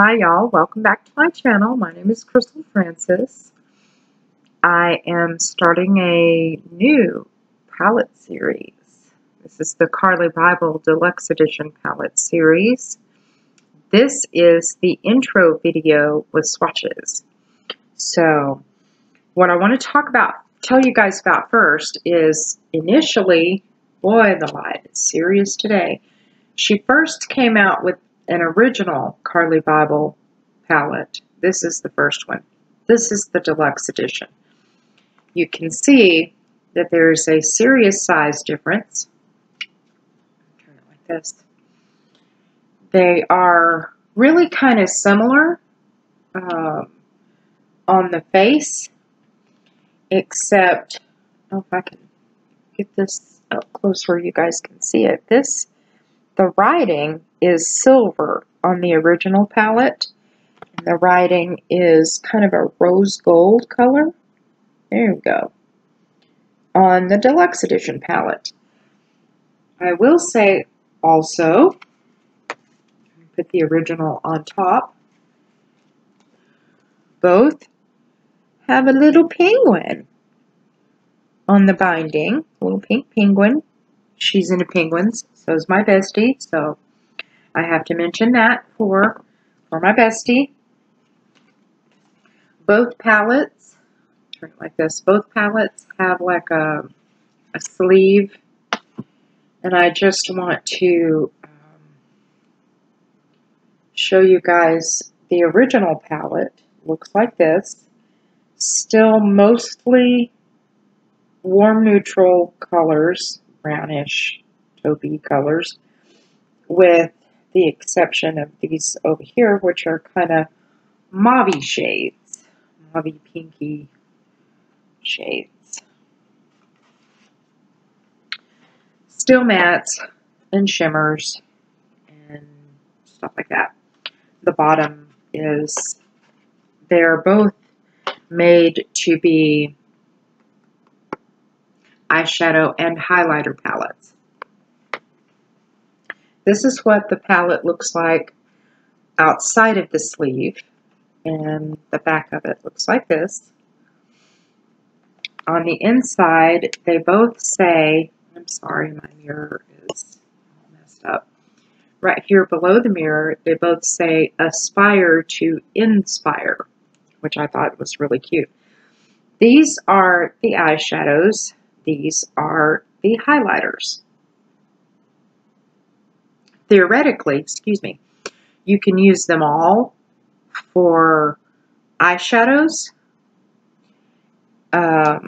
Hi y'all, welcome back to my channel. My name is Crystal Francis. I am starting a new palette series. This is the Carli Bybel Deluxe Edition palette series. This is the intro video with swatches. So what I want to tell you guys about first is initially, boy the light is serious today. She first came out with an original Carli Bybel palette. This is the first one. This is the deluxe edition. You can see that there's a serious size difference. Turn it like this. They are really kind of similar on the face, except, if I can get this up close where you guys can see it. The writing is silver on the original palette, and the writing is kind of a rose gold color. There we go. On the deluxe edition palette. I will say also, put the original on top, both have a little penguin on the binding, a little pink penguin. She's into penguins, so is my bestie, so I have to mention that for my bestie. Both palettes, turn it like this, both palettes have like a sleeve, and I just want to show you guys the original palette. Looks like this. Still mostly warm neutral colors, brownish taupey colors, with the exception of these over here, which are kind of mauve shades, mauve pinky shades. Still mattes and shimmers and stuff like that. The bottom is, they're both made to be eyeshadow and highlighter palettes. This is what the palette looks like outside of the sleeve, and the back of it looks like this. On the inside, they both say, I'm sorry, my mirror is all messed up. Right here below the mirror, they both say aspire to inspire, which I thought was really cute. These are the eyeshadows. These are the highlighters. Theoretically, excuse me, you can use them all for eyeshadows. But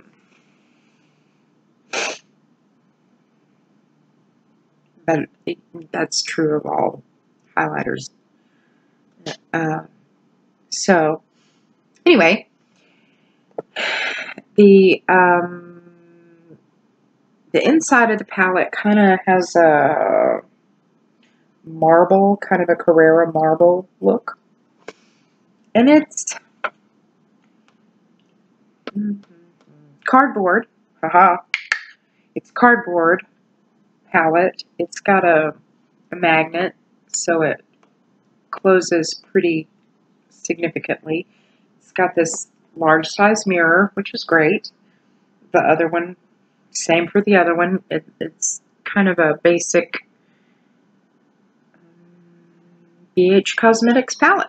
that's true of all highlighters. So, anyway, the inside of the palette kind of has a marble, kind of a Carrera marble look. And it's cardboard. Haha. It's cardboard palette. It's got a magnet, so it closes pretty significantly. It's got this large size mirror, which is great. The other one, same for the other one. It's kind of a basic BH Cosmetics palette.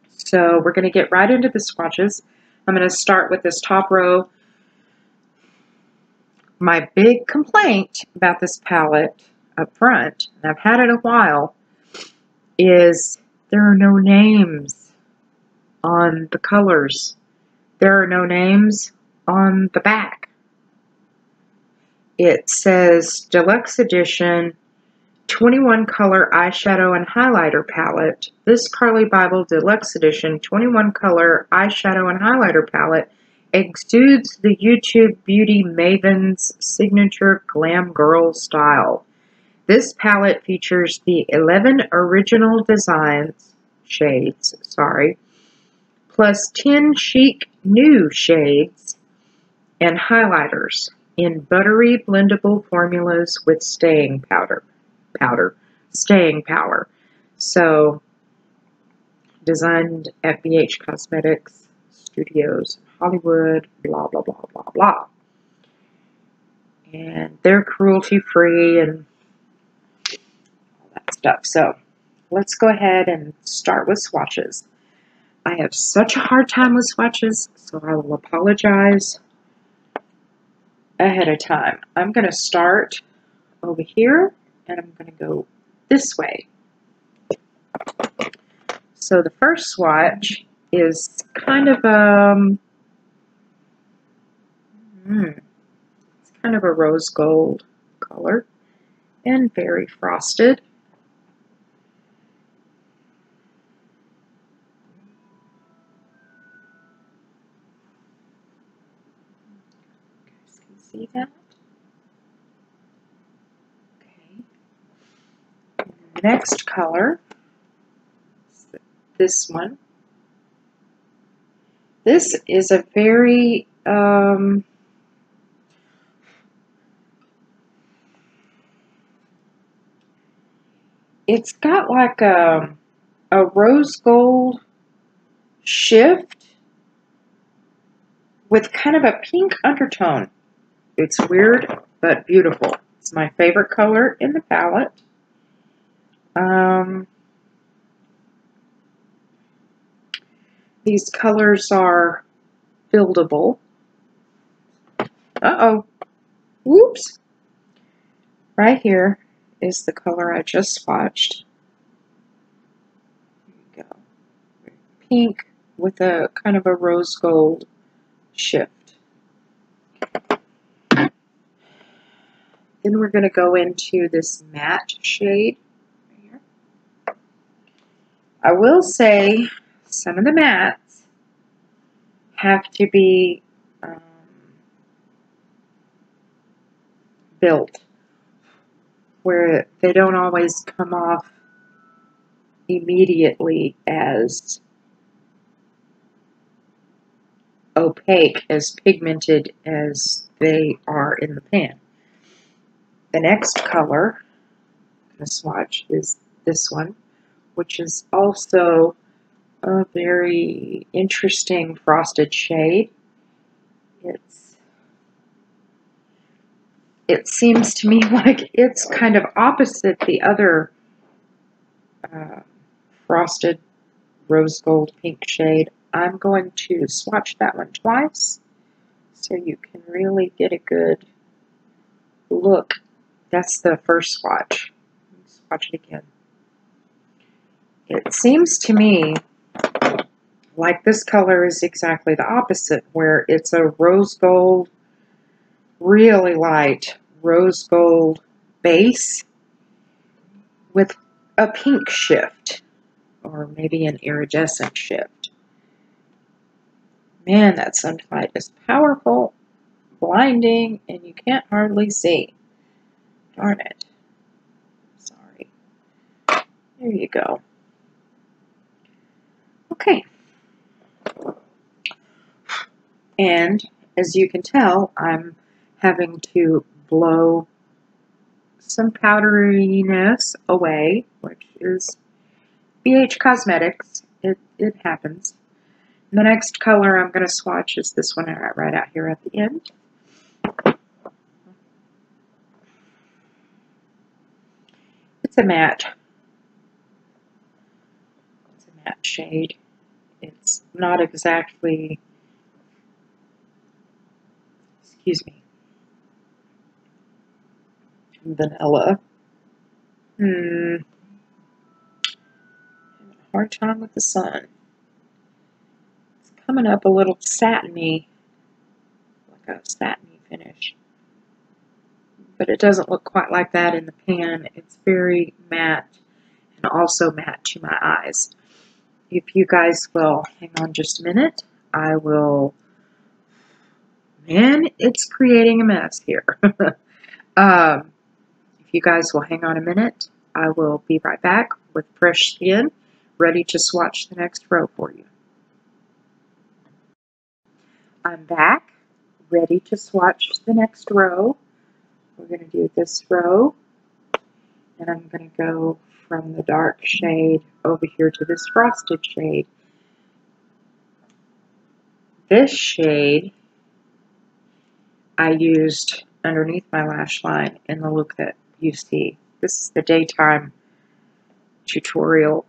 So we're going to get right into the swatches. I'm going to start with this top row. My big complaint about this palette up front, and I've had it a while, is there are no names on the colors. There are no names on the back. It says Deluxe Edition 21 color eyeshadow and highlighter palette. This Carli Bybel Deluxe Edition 21 color eyeshadow and highlighter palette exudes the YouTube beauty maven's signature glam girl style. This palette features the 11 original shades, plus 10 chic new shades and highlighters in buttery blendable formulas with staying power. So designed at BH Cosmetics Studios in Hollywood, blah, blah, blah, blah, blah. And they're cruelty-free and all that stuff. So let's go ahead and start with swatches. I have such a hard time with swatches, so I will apologize ahead of time. I'm going to start over here, and I'm going to go this way. So the first swatch is kind of it's kind of a rose gold color and very frosted. You guys can see that. Okay. And the next color is this one. This is a very it's got like a rose gold shift with kind of a pink undertone. It's weird, but beautiful. It's my favorite color in the palette. These colors are buildable. Uh-oh. Whoops. Right here is the color I just swatched. There you go. Pink with a kind of a rose gold shift. Then we're going to go into this matte shade right here. I will say some of the mattes have to be built where they don't always come off immediately as opaque, as pigmented as they are in the pan. The next color I'm going to swatch is this one, which is also a very interesting frosted shade. It seems to me like it's kind of opposite the other frosted rose gold pink shade. I'm going to swatch that one twice so you can really get a good look. That's the first swatch. Let's swatch it again. It seems to me like this color is exactly the opposite, where it's a rose gold, really light rose gold base with a pink shift, or maybe an iridescent shift. Man, that sunlight is powerful, blinding, and you can't hardly see. Darn it. Sorry. There you go. Okay. And as you can tell, I'm having to blow some powderiness away, which is BH Cosmetics. It happens. The next color I'm going to swatch is this one right out here at the end. It's a matte. It's a matte shade. It's not exactly, excuse me, vanilla. Having a hard time with the sun. It's coming up a little satiny, like a satiny finish. But it doesn't look quite like that in the pan. It's very matte and also matte to my eyes. If you guys will hang on just a minute, I will, man, it's creating a mess here. If you guys will hang on a minute, I will be right back with fresh skin, ready to swatch the next row for you. I'm back, ready to swatch the next row. We're going to do this row, and I'm going to go from the dark shade over here to this frosted shade. This shade I used underneath my lash line in the look that you see. This is the daytime tutorial,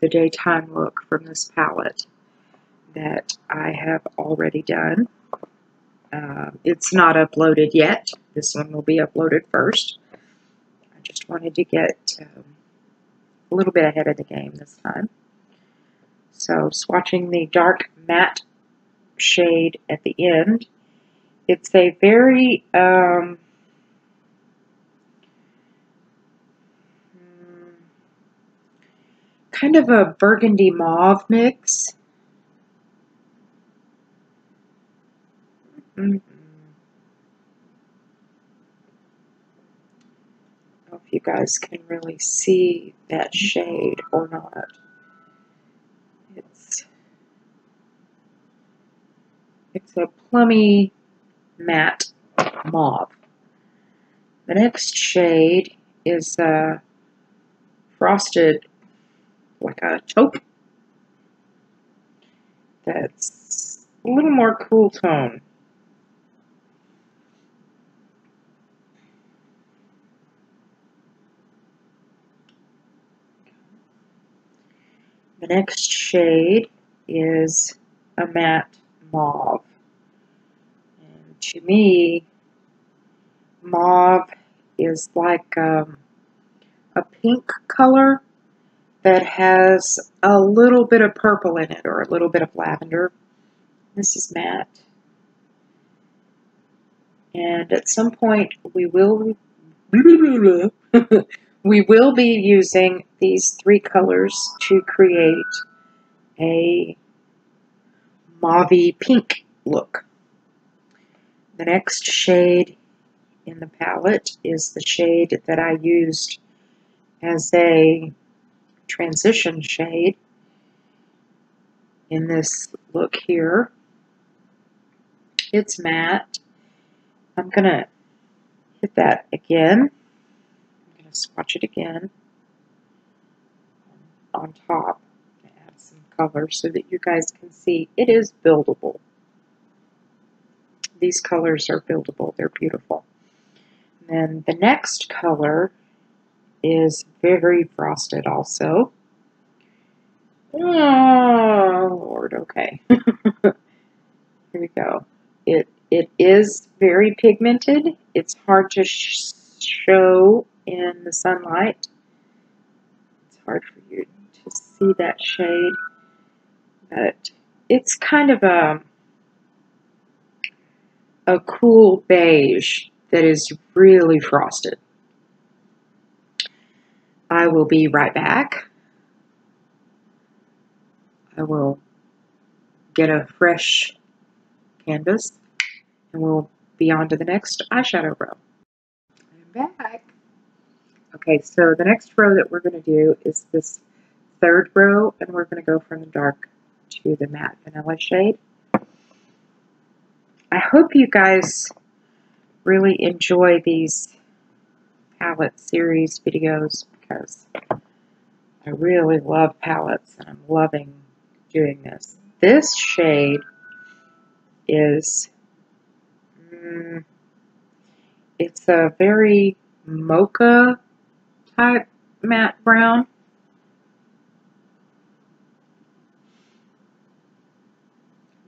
the daytime look from this palette that I have already done. It's not uploaded yet. This one will be uploaded first. I just wanted to get a little bit ahead of the game this time. So swatching the dark matte shade at the end. It's a very kind of a burgundy mauve mix. I don't know if you guys can really see that shade or not. It's a plummy matte mauve. The next shade is frosted, like a taupe. That's a little more cool tone. The next shade is a matte mauve. And to me, mauve is like a pink color that has a little bit of purple in it, or a little bit of lavender. This is matte. And at some point we will we will be using these three colors to create a mauvey pink look. The next shade in the palette is the shade that I used as a transition shade in this look here. It's matte. I'm going to hit that again. I'm going to swatch it again on top. Add some color so that you guys can see it is buildable. These colors are buildable. They're beautiful. And then the next color is very frosted also. Oh, Lord, okay. Here we go. It is very pigmented. It's hard to show in the sunlight. It's hard for you to see that shade, but it's kind of a cool beige that is really frosted. I will be right back. I will get a fresh canvas and we'll be on to the next eyeshadow row. I'm back. Okay, so the next row that we're going to do is this third row, and we're going to go from the dark to the matte vanilla shade. I hope you guys really enjoy these palette series videos because I really love palettes and I'm loving doing this. This shade is, it's a very mocha type matte brown.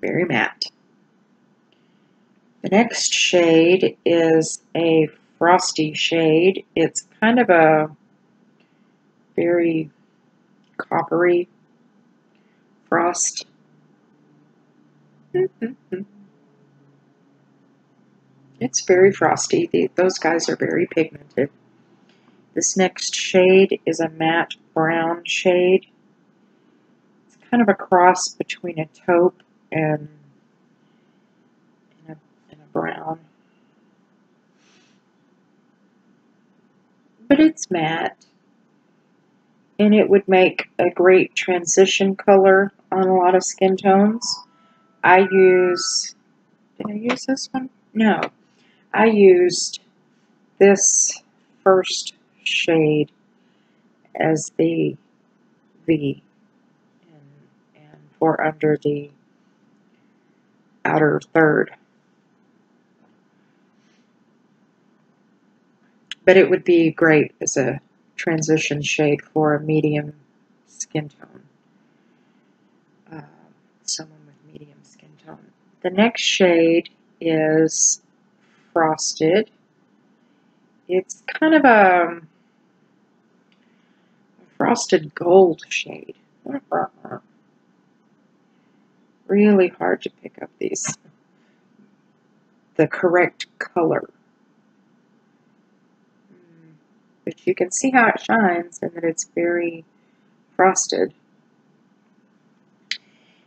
Very matte. The next shade is a frosty shade. It's kind of a very coppery frost. It's very frosty. Those guys are very pigmented. This next shade is a matte brown shade. It's kind of a cross between a taupe and a brown. But it's matte. And it would make a great transition color on a lot of skin tones. Did I use this one? No. I used this first shade as the V and for under the outer third. But it would be great as a transition shade for a medium skin tone. Someone with medium skin tone. The next shade is Frosted. It's kind of a frosted gold shade. Really hard to pick up the correct color. But you can see how it shines and that it's very frosted.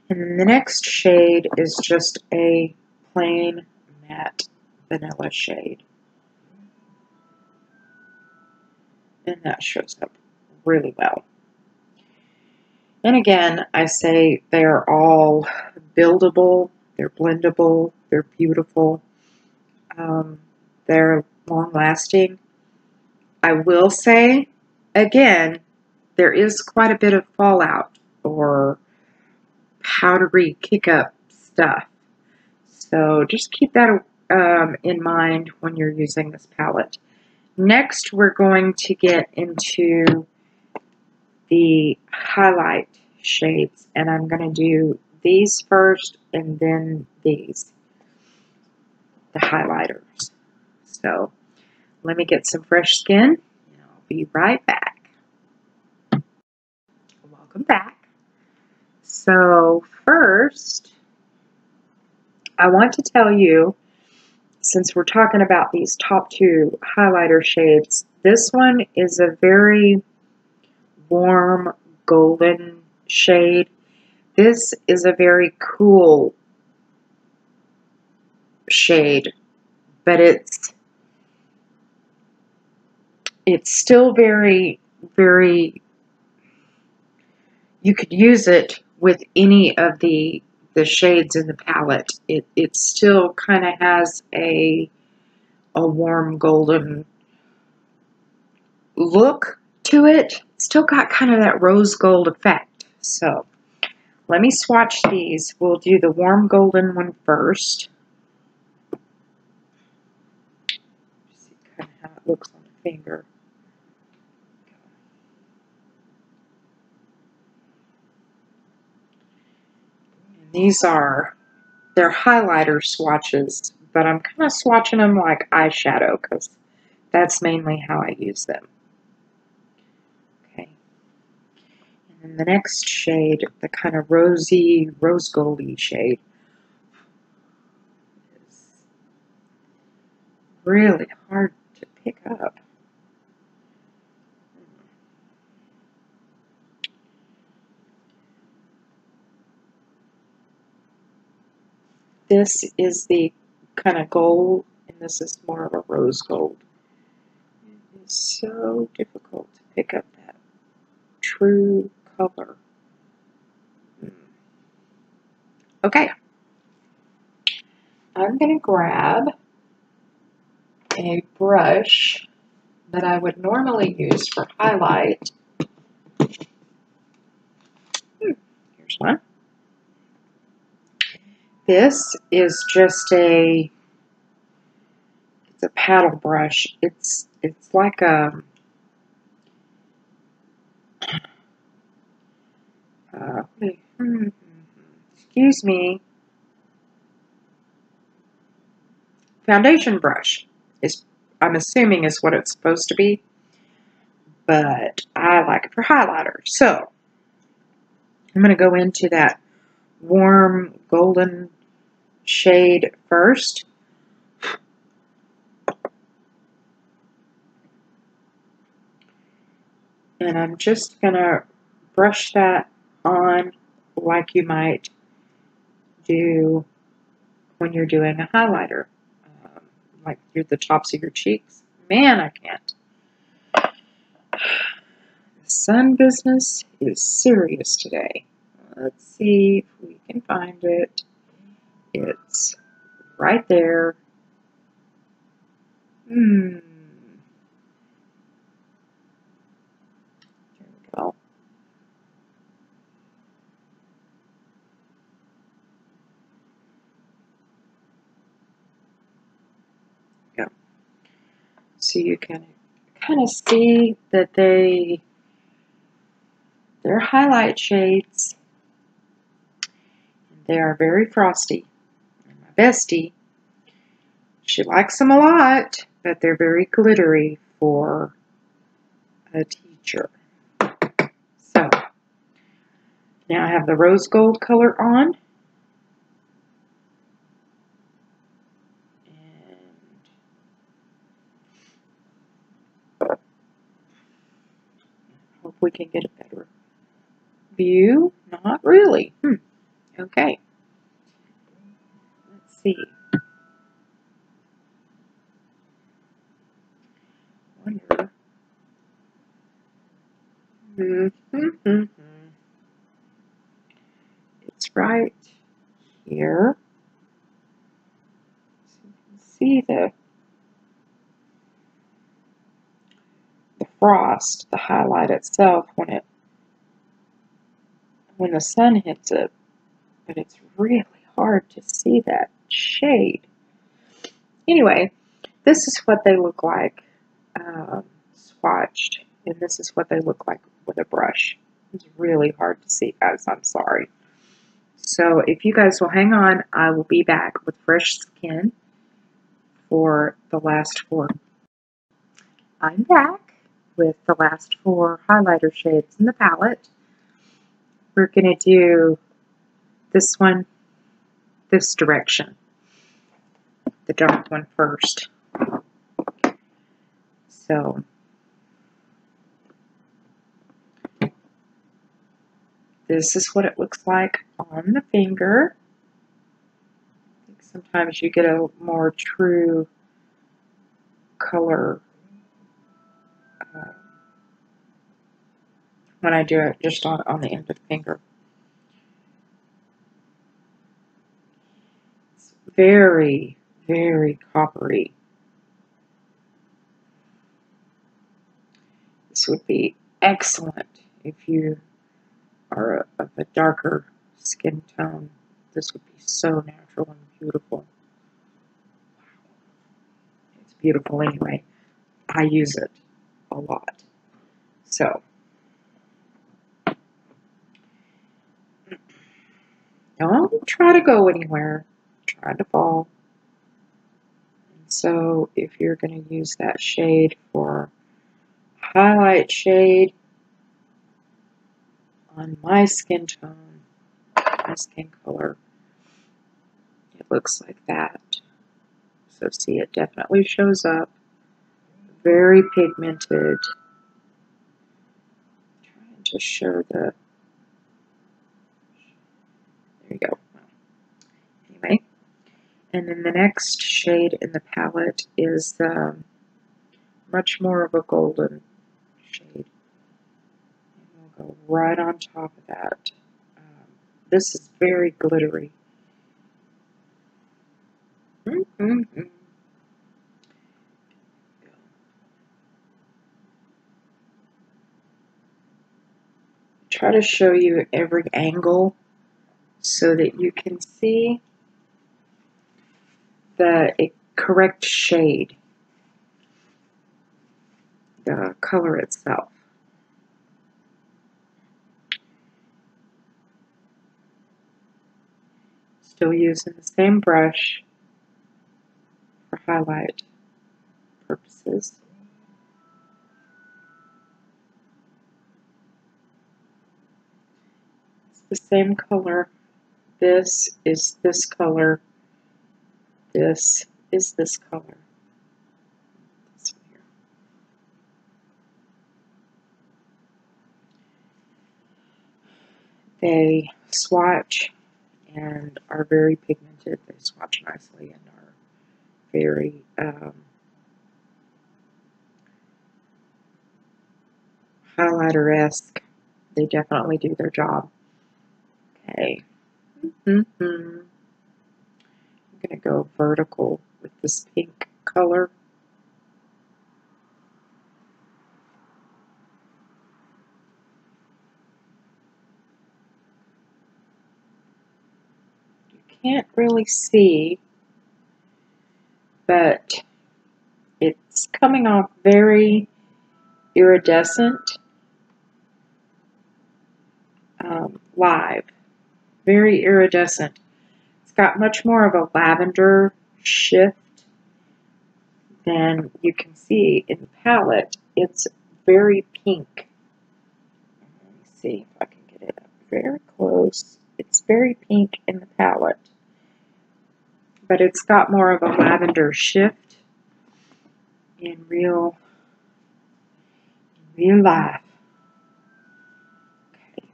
And then the next shade is just a plain matte vanilla shade. And that shows up really well. And again, I say they're all buildable, they're blendable, they're beautiful, they're long-lasting. I will say, again, there is quite a bit of fallout or powdery kick-up stuff. So just keep that in mind when you're using this palette. Next, we're going to get into the highlight shades, and I'm going to do these first and then these, the highlighters. So let me get some fresh skin, and I'll be right back. Welcome back. So first, I want to tell you, since we're talking about these top two highlighter shades, this one is a very warm golden shade. This is a very cool shade, but it's still very, very, you could use it with any of the shades in the palette. It still kind of has a warm golden look to it. It's still got kind of that rose gold effect. So let me swatch these. We'll do the warm golden one first. See kind of how it looks on the finger. And these are, they're highlighter swatches, but I'm kind of swatching them like eyeshadow because that's mainly how I use them. Okay. And then the next shade, the kind of rosy, rose goldy shade, is really hard to pick up. This is the kind of gold, and this is more of a rose gold. It is so difficult to pick up that true color. Okay. I'm going to grab a brush that I would normally use for highlight. Here's one. This is just it's a paddle brush. It's like a excuse me, foundation brush is, I'm assuming, is what it's supposed to be, but I like it for highlighter. So I'm going to go into that warm golden shade first. And I'm just going to brush that on like you might do when you're doing a highlighter, like through the tops of your cheeks. Man, I can't. The sun business is serious today. Let's see if we can find it. It's right there. So you can kind of see that they're highlight shades. They are very frosty. And my bestie, she likes them a lot, but they're very glittery for a teacher. So now I have the rose gold color on. And hope we can get a better view. Not really. Okay. Let's see. Wonder. It's right here. So you can see the frost, the highlight itself when the sun hits it, but it's really hard to see that shade. Anyway, this is what they look like swatched, and this is what they look like with a brush. It's really hard to see, guys. I'm sorry. So if you guys will hang on, I will be back with fresh skin for the last 4. I'm back with the last 4 highlighter shades in the palette. We're going to do this one, this direction, the dark one first. So this is what it looks like on the finger. I think sometimes you get a more true color when I do it just on the end of the finger. It's very, very coppery. This would be excellent if you are of a darker skin tone. This would be so natural and beautiful. It's beautiful anyway. I use it a lot. So, don't try to go anywhere. Try to fall. And so, if you're going to use that shade for highlight shade on my skin tone, my skin color, it looks like that. So see, it definitely shows up. Very pigmented. Trying to show the... There you go. Anyway, and then the next shade in the palette is much more of a golden shade. And we'll go right on top of that. This is very glittery. Try to show you every angle so that you can see the correct shade, the color itself. Still using the same brush for highlight purposes. It's the same color. This is this color. This is this color. This one here. They swatch and are very pigmented. They swatch nicely and are very highlighter-esque. They definitely do their job. Okay. I'm going to go vertical with this pink color. You can't really see, but It's coming off very iridescent live. Very iridescent. It's got much more of a lavender shift than you can see in the palette. It's very pink. Let me see if I can get it up very close. It's very pink in the palette, but it's got more of a lavender shift in real life. Okay.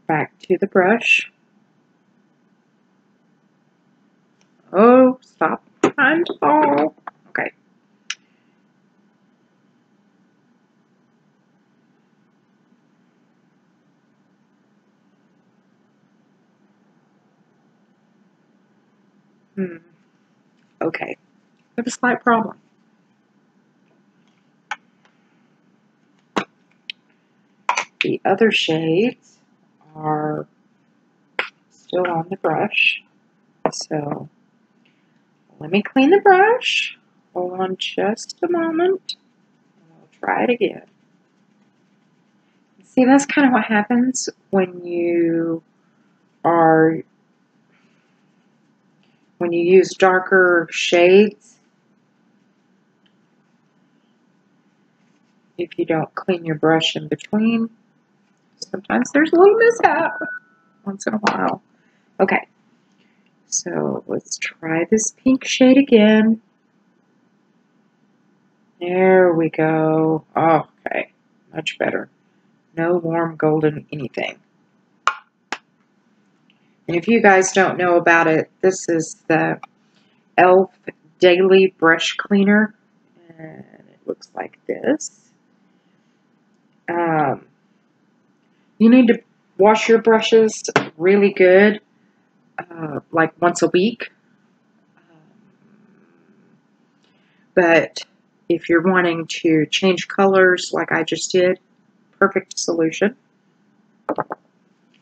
Back to the brush. Oh, stop trying to fall. Okay. Okay. I have a slight problem. The other shades are still on the brush. So let me clean the brush. Hold on just a moment. And we'll try it again. See, that's kind of what happens when you use darker shades. If you don't clean your brush in between, sometimes there's a little mishap once in a while. Okay, so let's try this pink shade again. There we go. Oh, okay, much better. No warm golden anything. And if you guys don't know about it, this is the e.l.f. Daily Brush Cleaner. And it looks like this. You need to wash your brushes really good, like once a week. But if you're wanting to change colors like I just did, perfect solution.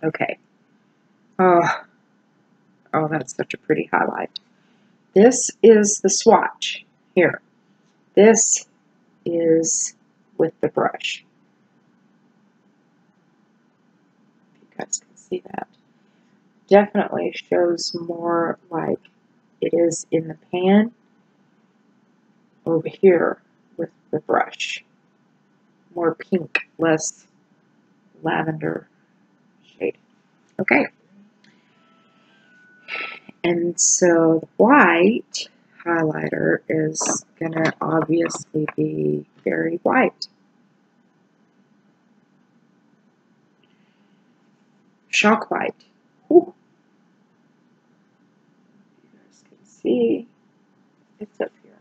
Okay. Oh, that's such a pretty highlight. This is the swatch here. This is with the brush. If you guys can see that. Definitely shows more like it is in the pan over here with the brush. More pink, less lavender shade. Okay. And so the white highlighter is going to obviously be very white. Shock white. Ooh. You guys can see it's up here.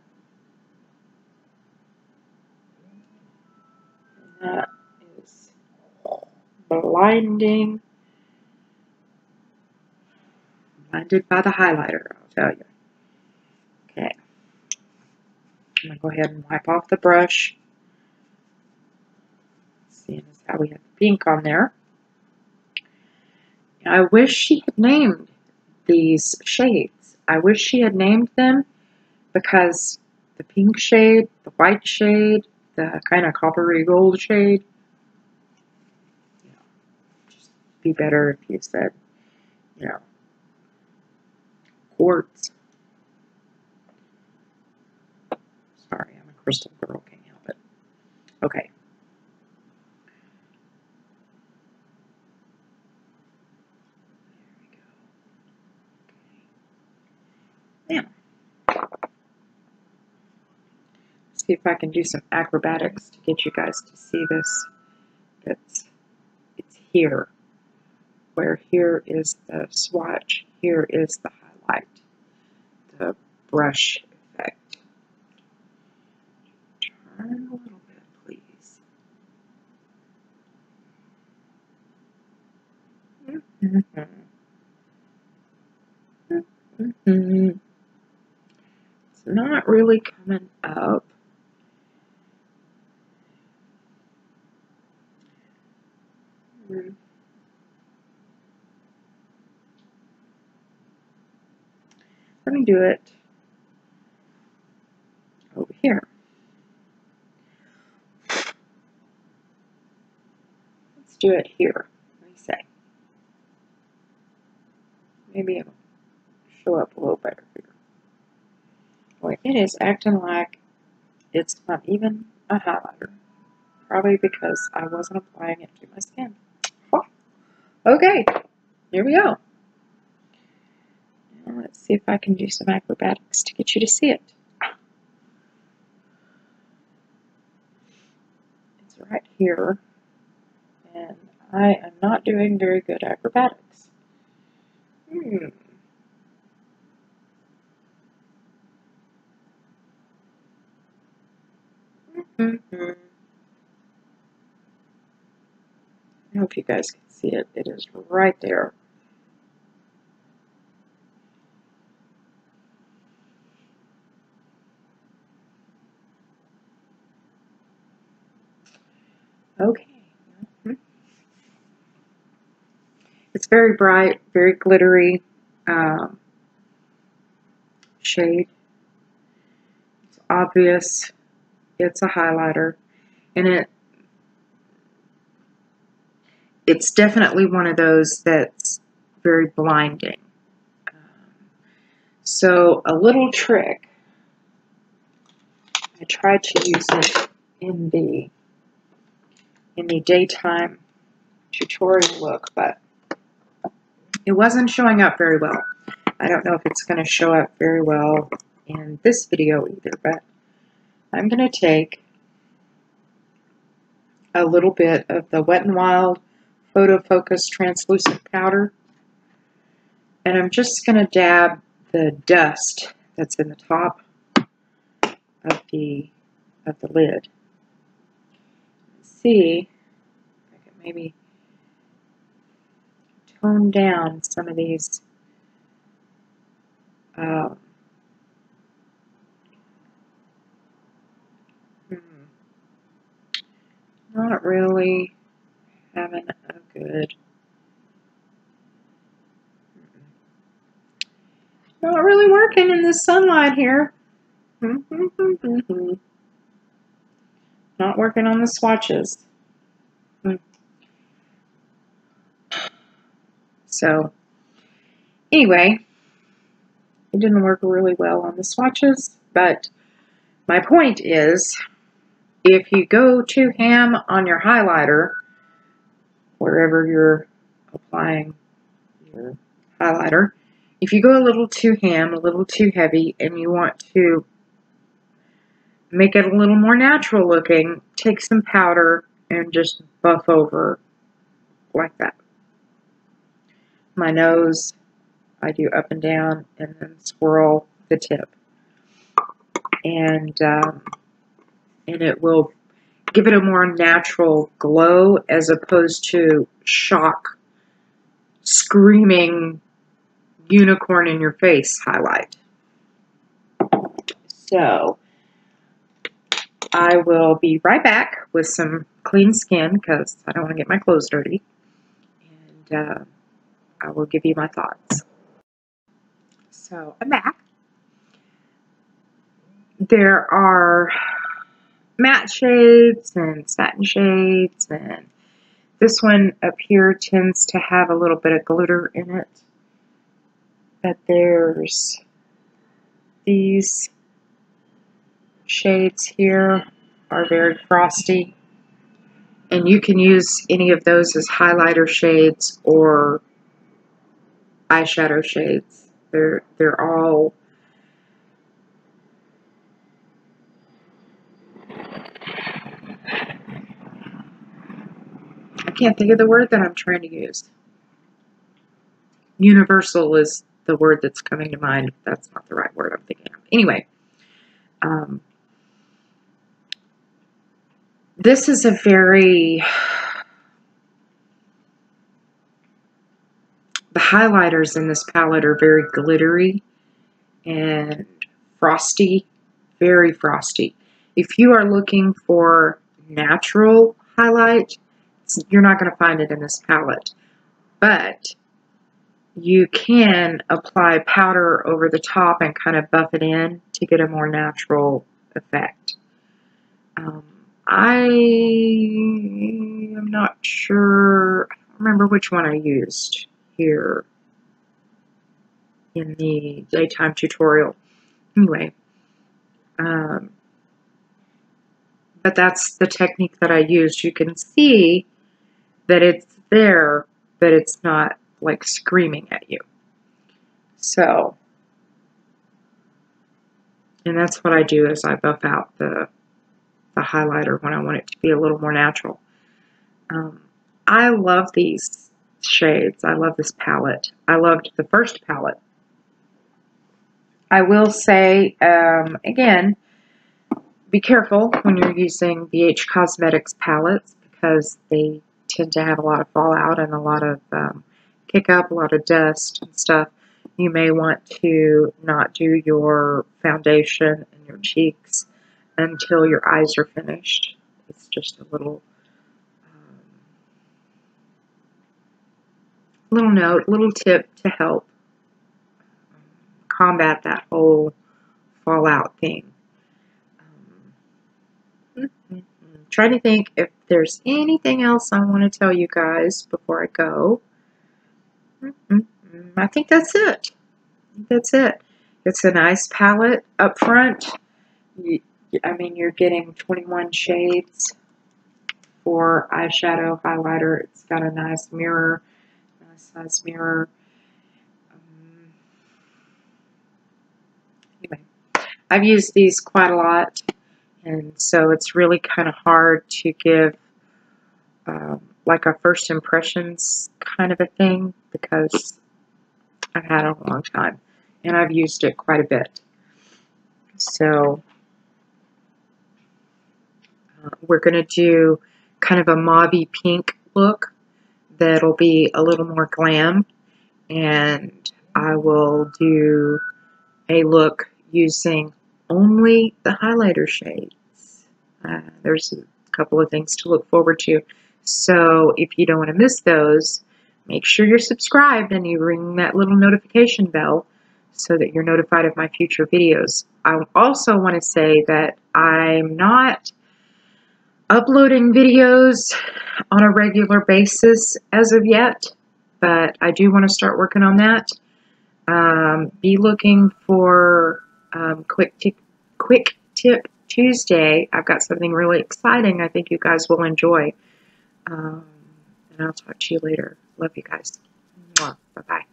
And that is blinding. Blinded by the highlighter, I'll tell you. Okay. I'm going to go ahead and wipe off the brush. Seeing as how we have pink on there. I wish she had named these shades. I wish she had named them, because the pink shade, the white shade, the kind of coppery gold shade, just be better if you said, quartz. Sorry, I'm a crystal girl, can't help it. Okay. There we go. Now, see if I can do some acrobatics to get you guys to see this. It's here. Where here is the swatch, here is the highlight, the brush effect. Turn a little bit, please. It's not really coming up. Let me do it over here. Let's do it here. Let me say. Maybe it'll show up a little better here. Boy, it is acting like it's not even a highlighter. Probably because I wasn't applying it to my skin. Oh, okay, here we go. Now let's see if I can do some acrobatics to get you to see it. It's right here, and I am not doing very good acrobatics. I hope you guys can see it. It is right there. Okay. It's very bright, very glittery shade. It's obvious. It's a highlighter, and it's definitely one of those that's very blinding. So a little trick. I tried to use it in the daytime tutorial look, but it wasn't showing up very well. I don't know if it's going to show up very well in this video either, but I'm going to take a little bit of the Wet n Wild Photo Focus Translucent Powder, and I'm just going to dab the dust that's in the top of the lid. Let's see if I can maybe tone down some of these not really having a good, not really working in the sunlight here. Not working on the swatches. So anyway, it didn't work really well on the swatches, but my point is, if you go too ham on your highlighter, wherever you're applying your highlighter, if you go a little too ham, a little too heavy, and you want to make it a little more natural looking, take some powder and just buff over like that. My nose, I do up and down and then swirl the tip. And it will give it a more natural glow as opposed to shock, screaming unicorn in your face highlight. So I will be right back with some clean skin because I don't want to get my clothes dirty. And I will give you my thoughts. So I'm back. There are matte shades and satin shades, and this one up here tends to have a little bit of glitter in it. But there's these shades here are very frosty, and you can use any of those as highlighter shades or eyeshadow shades. They're all I can't think of the word that I'm trying to use. Universal is the word that's coming to mind. That's not the right word I'm thinking of. Anyway, this is a very, the highlighters in this palette are very glittery and frosty, very frosty. If you are looking for natural highlight, you're not going to find it in this palette. But you can apply powder over the top and kind of buff it in to get a more natural effect. I am not sure, I don't remember which one I used here in the daytime tutorial. Anyway, but that's the technique that I used. You can see that it's there, but it's not like screaming at you. So, and that's what I do, is I buff out the highlighter when I want it to be a little more natural. I love these shades. I love this palette. I loved the first palette. I will say, again, be careful when you're using BH Cosmetics palettes, because they tend to have a lot of fallout and a lot of kick up, a lot of dust and stuff. You may want to not do your foundation and your cheeks until your eyes are finished. It's just a little note, little tip to help combat that whole fallout thing. Try to think if there's anything else I want to tell you guys before I go. I think that's it. That's it. It's a nice palette up front. I mean, you're getting 21 shades for eyeshadow, highlighter. It's got a nice mirror, nice size mirror. Anyway, I've used these quite a lot, and so it's really kind of hard to give like a first impressions kind of a thing, because I've had it a long time and I've used it quite a bit. So we're going to do kind of a mauvey pink look that'll be a little more glam, and I will do a look using only the highlighter shades. There's a couple of things to look forward to. So if you don't want to miss those, make sure you're subscribed and you ring that little notification bell so that you're notified of my future videos. I also want to say that I'm not uploading videos on a regular basis as of yet, but I do want to start working on that. Be looking for Quick Tip Tuesday. I've got something really exciting I think you guys will enjoy. And I'll talk to you later. Love you guys. Bye-bye.